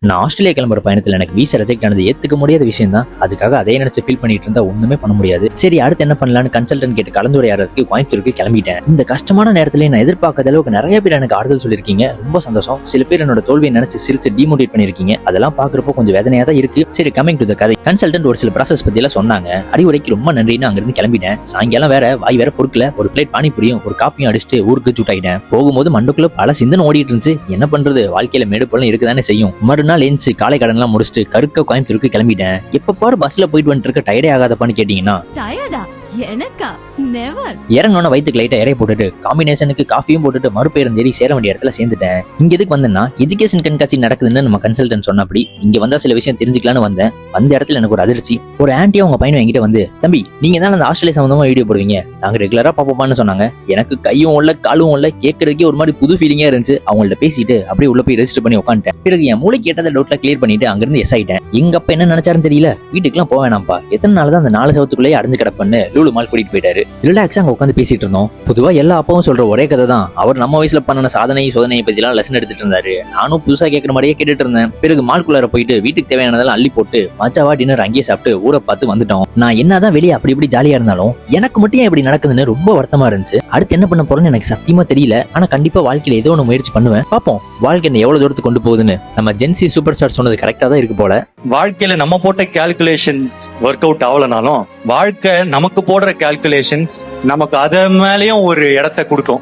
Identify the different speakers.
Speaker 1: நான் ஆஸ்திரேலியா கிளம்புற பயணத்துல எனக்கு வீசா ரிஜெக்ட் ஆனது ஏத்துக்க முடியாத விஷயம் தான். அதுக்காக அதே நினைச்சு ஃபீல் பண்ணிட்டு இருந்தா ஒண்ணுமே பண்ண முடியாது. சரி, அடுத்து என்ன பண்ணலாம்னு கன்சல்டன்ட் கேட்டு கலந்துரையாடுறதுக்கு கோயம்புத்தூருக்கு கிளம்பிட்டேன். இந்த கஷ்டமான நேரத்துல நான் எதிர்பார்க்காத அளவுக்கு நிறைய பேர் எனக்கு ஆறுதல் சொல்லியிருக்கீங்க. ரொம்ப சந்தோஷம். சில பேர் என்னோட தோல்வியை நினைச்சு சிரிச்சு டிமோட்டிவேட் பண்ணிருக்கீங்க. அதெல்லாம் பாக்குறப்போ கொஞ்சம் வேதனையா தான் இருக்கு. சரி, கமிங் டு த கதை. கன்சல்டன்ட் ஒரு சில ப்ராசஸ் பத்தி எல்லாம் சொன்னாங்க. அறிவுரைக்கு ரொம்ப நன்றின்னு அங்கிருந்து கிளம்பிட்டேன். சாயங்காலம் வேற வாய் வேற பொறுக்கல. ஒரு பிளேட் பானிபூரியும் ஒரு காப்பியும் அடிச்சுட்டு ஊருக்கு ஜூட்டாயிட்டேன். போகும்போது மண்டுக்குள்ள பல சிந்தனை ஓடிட்டு இருந்துச்சு. என்ன பண்றது, வாழ்க்கையில மேடு பள்ளம் இருக்குதானே செய்யும். மறுநாள் எந்திச்சு காலை கடன் எல்லாம் முடிச்சுட்டு கருக்க கோயம்புத்தூருக்கு கிளம்பிட்டேன். எப்ப பாரு பஸ்ல போயிட்டு வந்துட்டு இருக்க டயர்டே ஆகாதப்பான்னு கேட்டீங்கன்னா இறங்கணும். வயிற்றுக்கு லைட்டா இறைய போட்டுட்டு காம்பினேஷனுக்கு காஃபியும் போட்டுட்டு மறுபேருந்து ஏறி சேர வேண்டிய இடத்துல சேர்ந்துட்டேன். இங்க எதுக்கு வந்தேன்னா எஜுகேஷன் கண்காட்சி நடக்குதுன்னு நம்ம கன்சல்டன்ட் சொன்னபடி இங்க வந்தா சில விஷயம் தெரிஞ்சுக்கலான்னு வந்தேன். வந்த இடத்துல எனக்கு ஒரு அதிர்ச்சி. ஒரு ஆன்டியா உங்க பையன் என்கிட்ட வந்து, தம்பி நீங்க தான் அந்த ஆஸ்திரேலியா சம்பந்தமா வீடியோ போடுவீங்க, நாங்க ரெகுலரா பாப்போமான்னு சொன்னாங்க. எனக்கு கையும் இல்ல காலும் இல்ல, கேட்கறதுக்கே ஒரு மாதிரி புது ஃபீலிங்கா இருந்துச்சு. அவங்கள்ட்ட பேசிட்டு அப்படியே உள்ள போய் ரெஜிஸ்டர் பண்ணி உட்காந்துட்டேன். பிறகு என் மூளை கேட்டதை டவுட்ல கிளியர் பண்ணிட்டு அங்கிருந்து எஸ் ஆயிட்டேன். எங்க அப்பா என்ன நினைச்சாருன்னு தெரியல. வீட்டுக்குலாம் போக வேணாம்ப்பா, எத்தனை நாள் தான் அந்த 4 சவத்துக்குள்ளேயே அடைஞ்சு கிடப்பன்னு லூலு மால் கூட்டிட்டு போயிட்டாரு. ரிலாக்ஸா அங்க உட்காந்து பேசிட்டு இருந்தோம். பொதுவா எல்லா அப்பாவும் சொல்ற ஒரே கதை தான். அவர் நம்ம வயசுல பண்ண சாதனை சோதனையை பத்தி எல்லாம் லெசன் எடுத்துட்டு இருந்தாரு. நானும் புதுசா கேட்கிற மாதிரியே கேட்டுட்டு இருந்தேன். பிறகு மால்குள்ளார போயிட்டு வீட்டுக்கு தேவையானதெல்லாம் அள்ளி போட்டு மச்சாவா டின்னர் அங்கேயே சாப்பிட்டு ஊரை பார்த்து வந்துட்டோம். நான் என்னதான் வெளியே அப்படி இப்படி ஜாலியா இருந்தாலும் எனக்கு மட்டும் ஏன் இப்படி நடக்குதுன்னு ரொம்ப வருத்தமா இருந்துச்சு. அடுத்து என்ன பண்ண போறேன்னு எனக்கு சத்தியமா தெரியல. ஆனா கண்டிப்பா வாழ்க்கையில ஏதோ ஒன்று முயற்சி பண்ணுவேன். பாப்போம் வாழ்க்கை என்ன எவ்வளவு தூரத்துக்கு கொண்டு போகுதுன்னு. நம்ம ஜென்சி சூப்பர் ஸ்டார் சொன்னது கரெக்டா தான் இருக்கு போல.
Speaker 2: வாழ்க்கையில நம்ம போட்ட கால்குலேஷன்ஸ் ஒர்க் அவுட் ஆகலனாலும் வாழ்க்கை நமக்கு போடுற கால்குலேஷன்ஸ் நமக்கு அத மேலயும் ஒரு இடத்த கொடுக்கும்.